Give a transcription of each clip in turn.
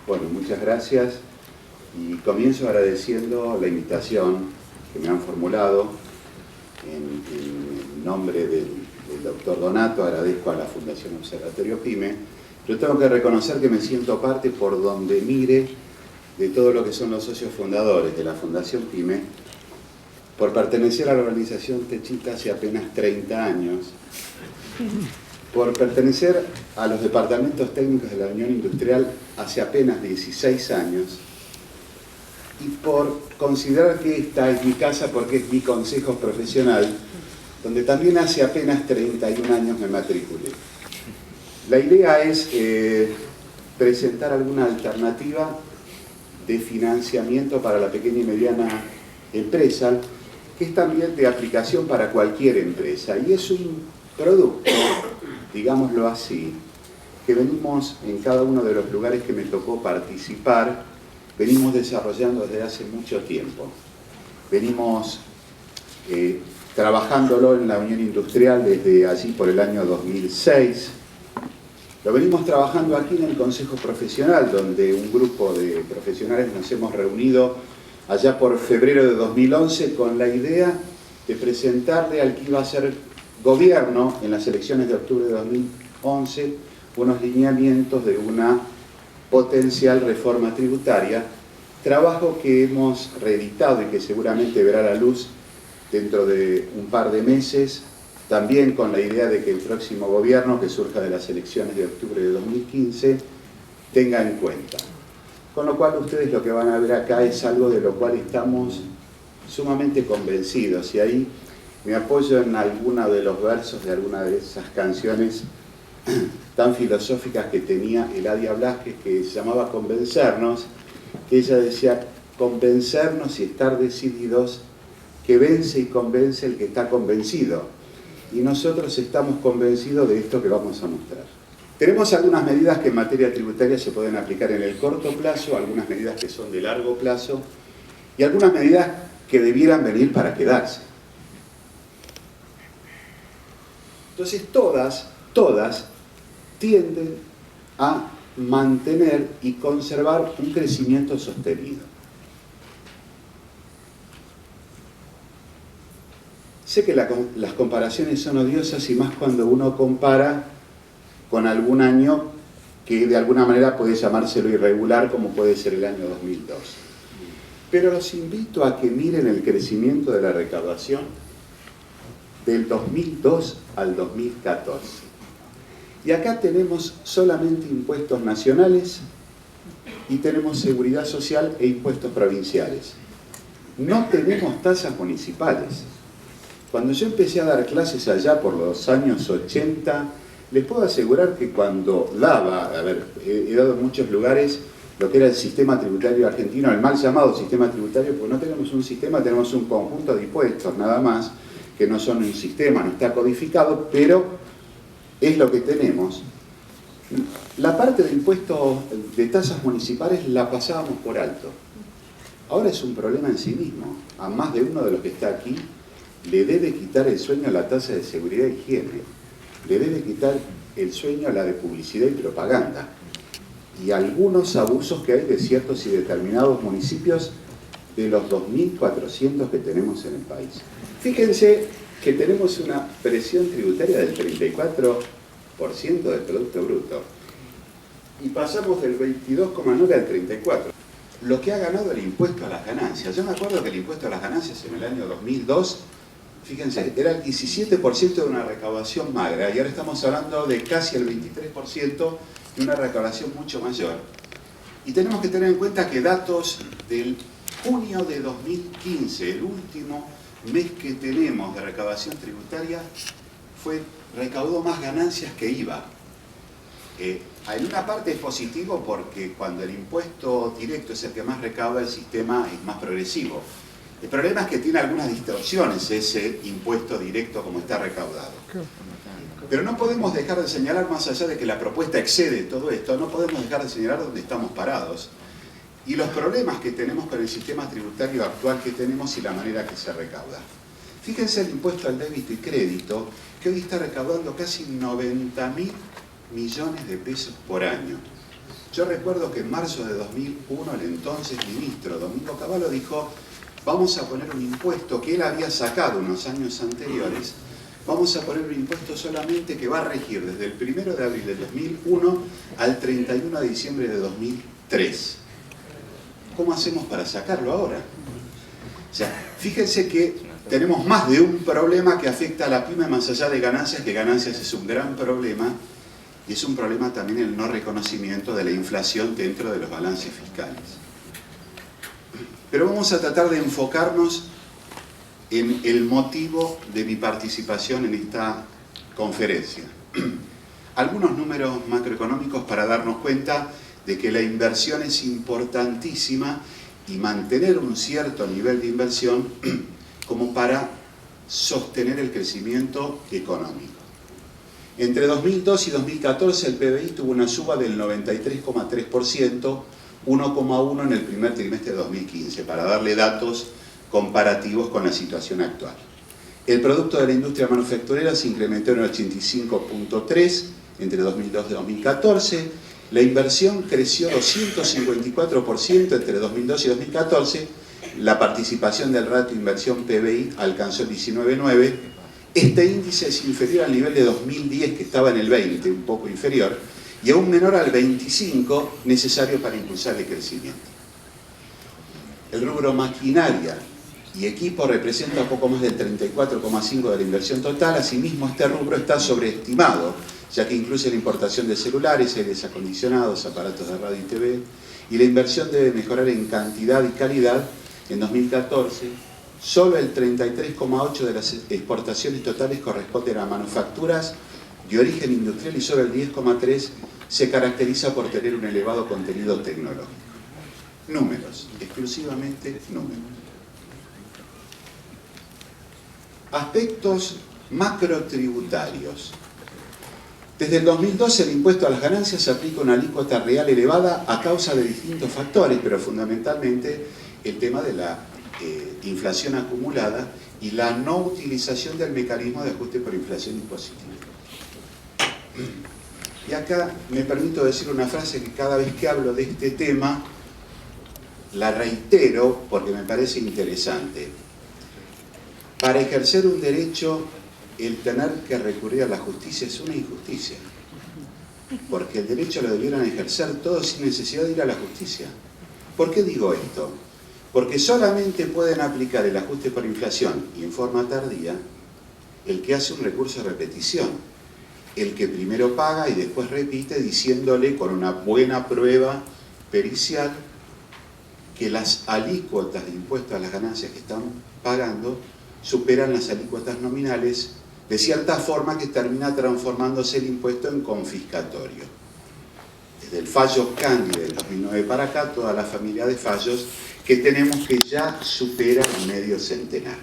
Bueno, muchas gracias y comienzo agradeciendo la invitación que me han formulado en nombre del doctor Donato. Agradezco a la Fundación Observatorio PYME. Yo tengo que reconocer que me siento parte por donde mire de todo lo que son los socios fundadores de la Fundación PYME, por pertenecer a la organización Techita hace apenas 30 años, por pertenecer a los departamentos técnicos de la Unión Industrial hace apenas 16 años y por considerar que esta es mi casa porque es mi consejo profesional, donde también hace apenas 31 años me matriculé. La idea es presentar alguna alternativa de financiamiento para la pequeña y mediana empresa, que es también de aplicación para cualquier empresa, y es un producto, digámoslo así, que venimos en cada uno de los lugares que me tocó participar, venimos desarrollando desde hace mucho tiempo. Venimos trabajándolo en la Unión Industrial desde allí por el año 2006. Lo venimos trabajando aquí en el Consejo Profesional, donde un grupo de profesionales nos hemos reunido allá por febrero de 2011 con la idea de presentarle al que iba a ser gobierno en las elecciones de octubre de 2011 unos lineamientos de una potencial reforma tributaria, trabajo que hemos reeditado y que seguramente verá la luz dentro de un par de meses, también con la idea de que el próximo gobierno que surja de las elecciones de octubre de 2015 tenga en cuenta. Con lo cual ustedes lo que van a ver acá es algo de lo cual estamos sumamente convencidos, y ahí me apoyo en alguno de los versos de alguna de esas canciones tan filosóficas que tenía Eladia Blasquez, que se llamaba Convencernos, que ella decía: convencernos y estar decididos, que vence y convence el que está convencido. Y nosotros estamos convencidos de esto que vamos a mostrar. Tenemos algunas medidas que en materia tributaria se pueden aplicar en el corto plazo, algunas medidas que son de largo plazo y algunas medidas que debieran venir para quedarse. Entonces todas tienden a mantener y conservar un crecimiento sostenido. Sé que las comparaciones son odiosas, y más cuando uno compara con algún año que de alguna manera puede llamárselo irregular, como puede ser el año 2002. Pero los invito a que miren el crecimiento de la recaudación del 2002 al 2014. Y acá tenemos solamente impuestos nacionales y tenemos seguridad social e impuestos provinciales. No tenemos tasas municipales. Cuando yo empecé a dar clases allá por los años 80, les puedo asegurar que cuando daba, he dado en muchos lugares lo que era el sistema tributario argentino, el mal llamado sistema tributario, porque no tenemos un sistema, tenemos un conjunto de impuestos nada más, que no son un sistema, no está codificado, pero es lo que tenemos. La parte de impuestos de tasas municipales la pasábamos por alto. Ahora es un problema en sí mismo. A más de uno de los que está aquí le debe quitar el sueño a la tasa de seguridad e higiene, le debe quitar el sueño a la de publicidad y propaganda, y algunos abusos que hay de ciertos y determinados municipios de los 2.400 que tenemos en el país. Fíjense que tenemos una presión tributaria del 34% del Producto Bruto, y pasamos del 22,9 al 34%. Lo que ha ganado el impuesto a las ganancias. Yo me acuerdo que el impuesto a las ganancias en el año 2002, fíjense, era el 17% de una recaudación magra, y ahora estamos hablando de casi el 23% de una recaudación mucho mayor. Y tenemos que tener en cuenta que datos del junio de 2015, el último mes que tenemos de recaudación tributaria, recaudó más ganancias que IVA. En una parte es positivo porque cuando el impuesto directo es el que más recauda, el sistema es más progresivo. El problema es que tiene algunas distorsiones ese impuesto directo como está recaudado. Pero no podemos dejar de señalar, más allá de que la propuesta excede todo esto, no podemos dejar de señalar dónde estamos parados y los problemas que tenemos con el sistema tributario actual que tenemos y la manera que se recauda. Fíjense el impuesto al débito y crédito, que hoy está recaudando casi 90.000 millones de pesos por año. Yo recuerdo que en marzo de 2001 el entonces ministro Domingo Cavallo dijo: vamos a poner un impuesto que él había sacado unos años anteriores, vamos a poner un impuesto solamente que va a regir desde el 1 de abril de 2001 al 31 de diciembre de 2003. ¿Cómo hacemos para sacarlo ahora? O sea, fíjense que tenemos más de un problema que afecta a la pyme más allá de ganancias, que ganancias es un gran problema, y es un problema también el no reconocimiento de la inflación dentro de los balances fiscales. Pero vamos a tratar de enfocarnos en el motivo de mi participación en esta conferencia. Algunos números macroeconómicos para darnos cuenta de que la inversión es importantísima y mantener un cierto nivel de inversión como para sostener el crecimiento económico. Entre 2002 y 2014 el PBI tuvo una suba del 93,3%, 1,1% en el primer trimestre de 2015, para darle datos comparativos con la situación actual. El producto de la industria manufacturera se incrementó en 85,3% entre 2002 y 2014. La inversión creció 254% entre 2002 y 2014. La participación del ratio inversión PBI alcanzó el 19,9%. Este índice es inferior al nivel de 2010, que estaba en el 20%, un poco inferior, y aún menor al 25% necesario para impulsar el crecimiento. El rubro maquinaria y equipo representa poco más del 34,5% de la inversión total. Asimismo, este rubro está sobreestimado, ya que incluye la importación de celulares, aires acondicionados, aparatos de radio y TV, y la inversión debe mejorar en cantidad y calidad. En 2014, solo el 33,8% de las exportaciones totales corresponden a manufacturas de origen industrial y solo el 10,3% se caracteriza por tener un elevado contenido tecnológico. Números, exclusivamente números. Aspectos macrotributarios. Desde el 2012 el impuesto a las ganancias se aplica una alícuota real elevada a causa de distintos factores, pero fundamentalmente el tema de la inflación acumulada y la no utilización del mecanismo de ajuste por inflación impositiva. Y acá me permito decir una frase que cada vez que hablo de este tema la reitero porque me parece interesante. Para ejercer un derecho, el tener que recurrir a la justicia es una injusticia, porque el derecho lo debieran ejercer todos sin necesidad de ir a la justicia. ¿Por qué digo esto? Porque solamente pueden aplicar el ajuste por inflación y en forma tardía el que hace un recurso de repetición, el que primero paga y después repite diciéndole con una buena prueba pericial que las alícuotas de impuesto a las ganancias que están pagando superan las alícuotas nominales, de cierta forma que termina transformándose el impuesto en confiscatorio. Desde el fallo Candy del 2009 para acá, toda la familia de fallos que tenemos que ya supera el medio centenar.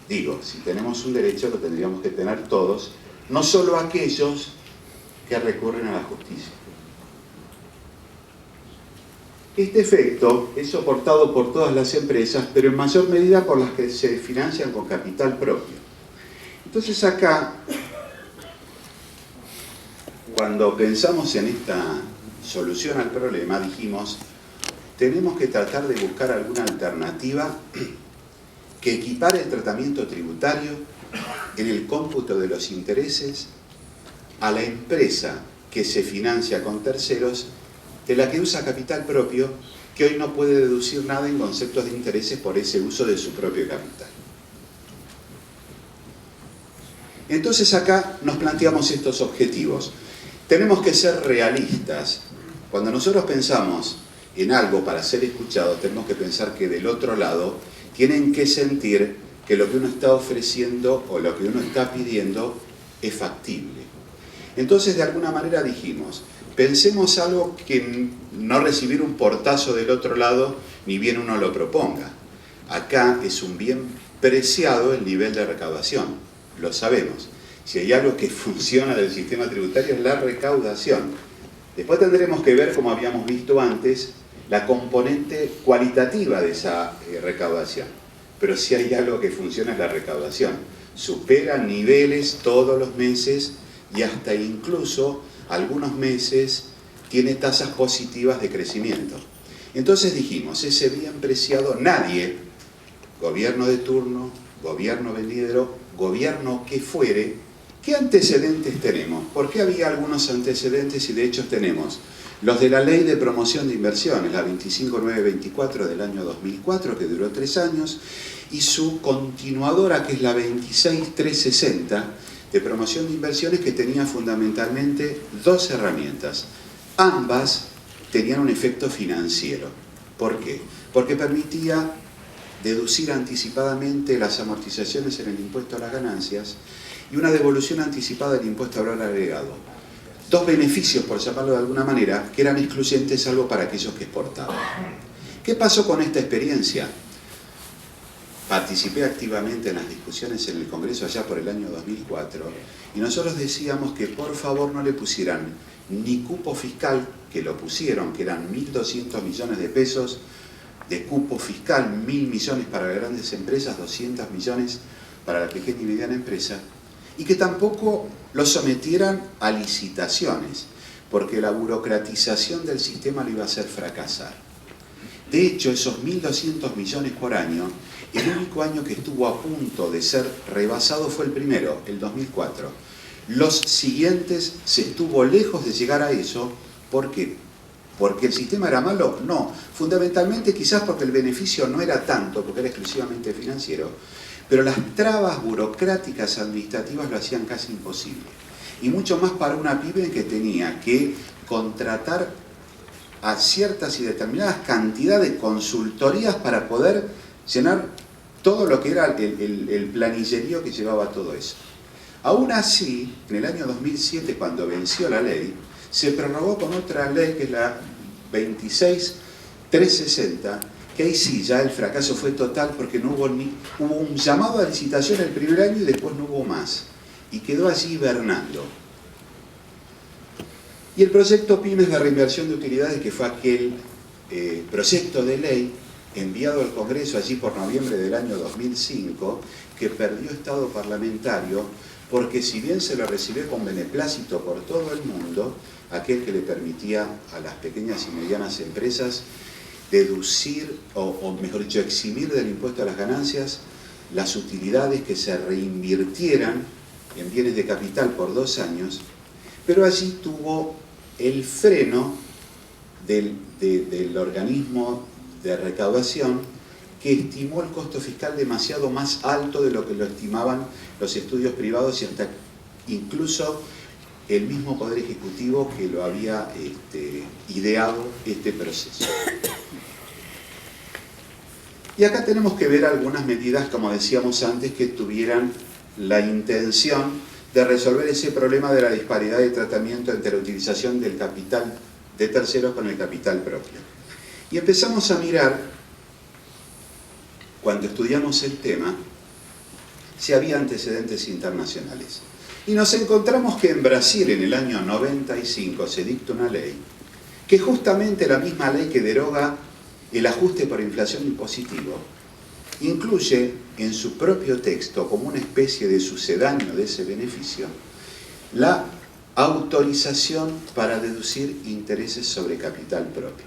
Digo, si tenemos un derecho lo tendríamos que tener todos, no solo aquellos que recurren a la justicia. Este efecto es soportado por todas las empresas, pero en mayor medida por las que se financian con capital propio. Entonces acá, cuando pensamos en esta solución al problema, dijimos, tenemos que tratar de buscar alguna alternativa que equipare el tratamiento tributario en el cómputo de los intereses a la empresa que se financia con terceros, de la que usa capital propio, que hoy no puede deducir nada en conceptos de intereses por ese uso de su propio capital. Entonces acá nos planteamos estos objetivos. Tenemos que ser realistas. Cuando nosotros pensamos en algo para ser escuchado, tenemos que pensar que del otro lado tienen que sentir que lo que uno está ofreciendo o lo que uno está pidiendo es factible. Entonces, de alguna manera dijimos, pensemos algo que no recibir un portazo del otro lado, ni bien uno lo proponga. Acá es un bien preciado el nivel de recaudación, lo sabemos. Si hay algo que funciona del sistema tributario es la recaudación. Después tendremos que ver, como habíamos visto antes, la componente cualitativa de esa recaudación. Pero si hay algo que funciona es la recaudación. Supera niveles todos los meses y hasta incluso algunos meses tiene tasas positivas de crecimiento. Entonces dijimos, ese bien preciado, nadie, gobierno de turno, gobierno venidero, gobierno que fuere, ¿qué antecedentes tenemos? Porque había algunos antecedentes y de hecho tenemos los de la Ley de Promoción de Inversiones, la 25924 del año 2004, que duró 3 años, y su continuadora, que es la 26360, de promoción de inversiones, que tenía fundamentalmente 2 herramientas. Ambas tenían un efecto financiero. ¿Por qué? Porque permitía deducir anticipadamente las amortizaciones en el impuesto a las ganancias y una devolución anticipada del impuesto al valor agregado. 2 beneficios, por llamarlo de alguna manera, que eran excluyentes salvo para aquellos que exportaban. ¿Qué pasó con esta experiencia? Participé activamente en las discusiones en el Congreso allá por el año 2004 y nosotros decíamos que por favor no le pusieran ni cupo fiscal, que lo pusieron, que eran 1.200 millones de pesos de cupo fiscal, 1.000 millones para las grandes empresas, 200 millones para la pequeña y mediana empresa, y que tampoco lo sometieran a licitaciones, porque la burocratización del sistema lo iba a hacer fracasar. De hecho, esos 1.200 millones por año, el único año que estuvo a punto de ser rebasado fue el primero, el 2004. Los siguientes se estuvo lejos de llegar a eso. ¿Por qué? ¿Porque el sistema era malo? No. Fundamentalmente quizás porque el beneficio no era tanto, porque era exclusivamente financiero, pero las trabas burocráticas administrativas lo hacían casi imposible. Y mucho más para una pyme que tenía que contratar a ciertas y determinadas cantidades de consultorías para poder llenar todo lo que era el planillerío que llevaba todo eso. Aún así, en el año 2007, cuando venció la ley, se prorrogó con otra ley que es la 26360, que ahí sí ya el fracaso fue total porque no hubo hubo un llamado a licitación el primer año y después no hubo más. Y quedó allí hibernando. Y el proyecto Pymes de Reinversión de Utilidades, que fue aquel proyecto de ley enviado al Congreso allí por noviembre del año 2005, que perdió estado parlamentario, porque si bien se lo recibió con beneplácito por todo el mundo, aquel que le permitía a las pequeñas y medianas empresas deducir, o mejor dicho, eximir del impuesto a las ganancias las utilidades que se reinvirtieran en bienes de capital por 2 años, pero allí tuvo el freno del organismo de recaudación, que estimó el costo fiscal demasiado más alto de lo que lo estimaban los estudios privados y hasta incluso el mismo Poder Ejecutivo que lo había ideado este proceso. Y acá tenemos que ver algunas medidas, como decíamos antes, que tuvieran la intención de resolver ese problema de la disparidad de tratamiento entre la utilización del capital de terceros con el capital propio. Y empezamos a mirar, cuando estudiamos el tema, si había antecedentes internacionales. Y nos encontramos que en Brasil, en el año 95, se dicta una ley, que justamente la misma ley que deroga el ajuste por inflación impositivo, incluye en su propio texto, como una especie de sucedáneo de ese beneficio, la autorización para deducir intereses sobre capital propio.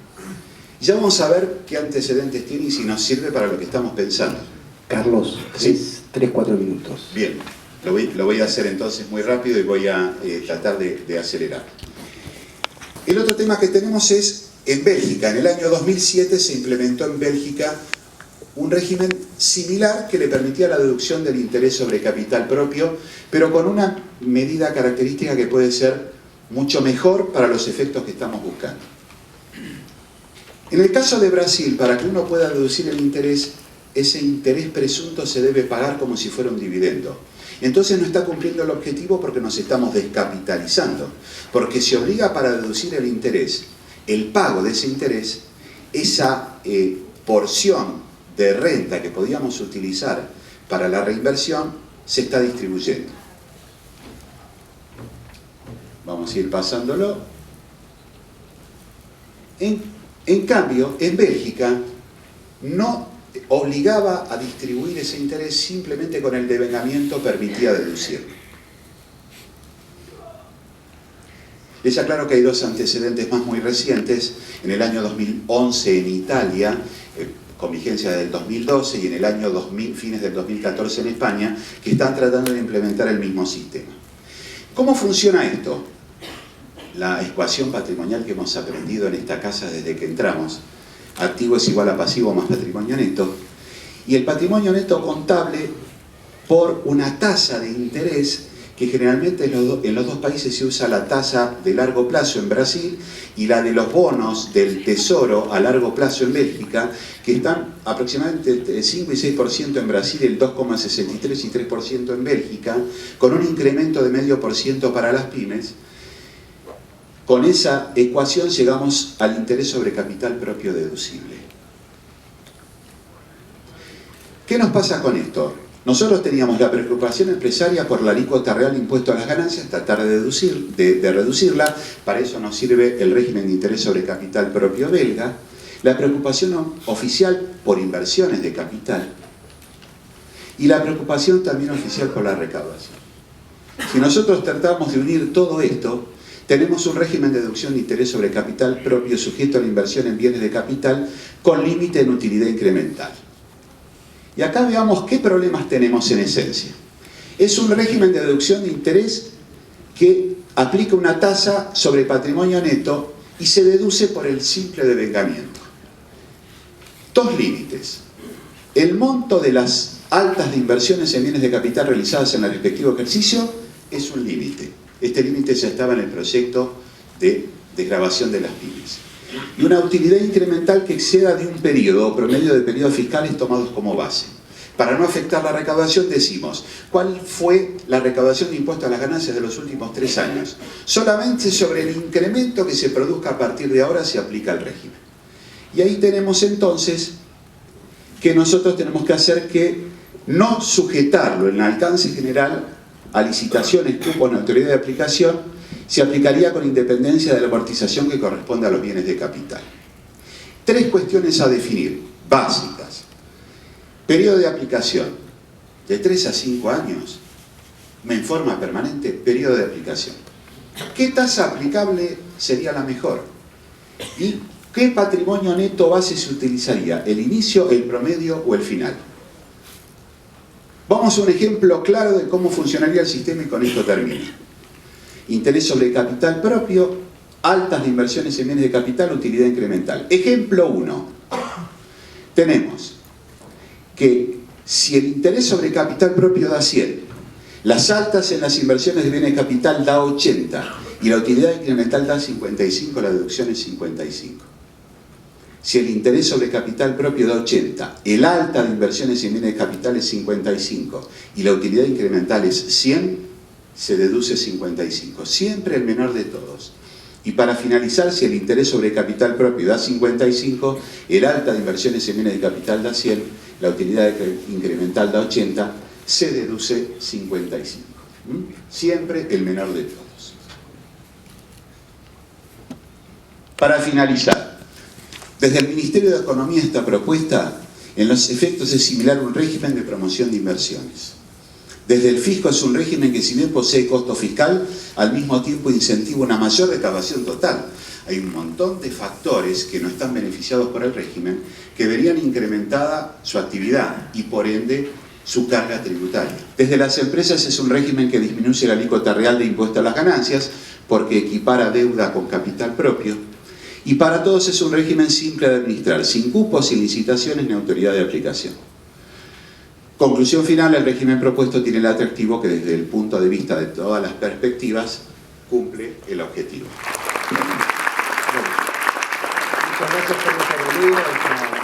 Ya vamos a ver qué antecedentes tiene y si nos sirve para lo que estamos pensando. Carlos, ¿Sí? 3-4 minutos. Bien, lo voy a hacer entonces muy rápido y voy a tratar de acelerar. El otro tema que tenemos es en Bélgica. En el año 2007 se implementó en Bélgica un régimen similar que le permitía la deducción del interés sobre capital propio, pero con una medida característica que puede ser mucho mejor para los efectos que estamos buscando. En el caso de Brasil, para que uno pueda deducir el interés, ese interés presunto se debe pagar como si fuera un dividendo. Entonces no está cumpliendo el objetivo porque nos estamos descapitalizando, porque se obliga para deducir el interés, el pago de ese interés, esa porción de renta que podíamos utilizar para la reinversión se está distribuyendo. Vamos a ir pasándolo. En cambio, en Bélgica no obligaba a distribuir ese interés, simplemente con el devengamiento permitía deducirlo. Les aclaro que hay dos antecedentes más muy recientes. En el año 2011 en Italia, con vigencia del 2012, y en el año 2000, fines del 2014 en España, que están tratando de implementar el mismo sistema. ¿Cómo funciona esto? La ecuación patrimonial que hemos aprendido en esta casa desde que entramos. Activo es igual a pasivo más patrimonio neto. Y el patrimonio neto contable por una tasa de interés que generalmente en los dos países se usa la tasa de largo plazo en Brasil y la de los bonos del Tesoro a largo plazo en Bélgica, que están aproximadamente entre 5 y 6% en Brasil, el 2,63 y 3% en Bélgica, con un incremento de 0,5% para las pymes. Con esa ecuación llegamos al interés sobre capital propio deducible. ¿Qué nos pasa con esto? Nosotros teníamos la preocupación empresaria por la alícuota real de impuesto a las ganancias, tratar de reducirla. Para eso nos sirve el régimen de interés sobre capital propio belga. La preocupación oficial por inversiones de capital. Y la preocupación también oficial por la recaudación. Si nosotros tratamos de unir todo esto, tenemos un régimen de deducción de interés sobre capital propio sujeto a la inversión en bienes de capital con límite en utilidad incremental. Y acá veamos qué problemas tenemos en esencia. Es un régimen de deducción de interés que aplica una tasa sobre patrimonio neto y se deduce por el simple devengamiento. Dos límites. El monto de las altas de inversiones en bienes de capital realizadas en el respectivo ejercicio es un límite. Este límite ya estaba en el proyecto de desgravación de las pymes. Y una utilidad incremental que exceda de un periodo o promedio de periodos fiscales tomados como base. Para no afectar la recaudación decimos, ¿cuál fue la recaudación de impuesto a las ganancias de los últimos 3 años? Solamente sobre el incremento que se produzca a partir de ahora se aplica el régimen. Y ahí tenemos entonces que nosotros tenemos que hacer que no sujetarlo en el alcance general a licitaciones, cupos, autoridad de aplicación, se aplicaría con independencia de la amortización que corresponde a los bienes de capital. 3 cuestiones a definir, básicas. Periodo de aplicación, de 3 a 5 años, en forma permanente, periodo de aplicación. ¿Qué tasa aplicable sería la mejor? ¿Y qué patrimonio neto base se utilizaría? ¿El inicio, el promedio o el final? Vamos a un ejemplo claro de cómo funcionaría el sistema y con esto termino. Interés sobre capital propio, altas de inversiones en bienes de capital, utilidad incremental. Ejemplo 1. Tenemos que si el interés sobre capital propio da 100, las altas en las inversiones de bienes de capital da 80 y la utilidad incremental da 55, la deducción es 55. Si el interés sobre capital propio da 80, el alta de inversiones en bienes de capital es 55 y la utilidad incremental es 100, se deduce 55, siempre el menor de todos. Y para finalizar, si el interés sobre capital propio da 55, el alta de inversiones en bienes de capital da 100, la utilidad incremental da 80, se deduce 55. Siempre el menor de todos. Para finalizar, desde el Ministerio de Economía esta propuesta, en los efectos es similar a un régimen de promoción de inversiones. Desde el fisco es un régimen que si bien posee costo fiscal, al mismo tiempo incentiva una mayor recaudación total. Hay un montón de factores que no están beneficiados por el régimen que verían incrementada su actividad y por ende su carga tributaria. Desde las empresas es un régimen que disminuye la alícuota real de impuesto a las ganancias porque equipara deuda con capital propio. Y para todos es un régimen simple de administrar, sin cupos, sin licitaciones ni autoridad de aplicación. Conclusión final, el régimen propuesto tiene el atractivo que desde el punto de vista de todas las perspectivas cumple el objetivo. Muchas gracias por esa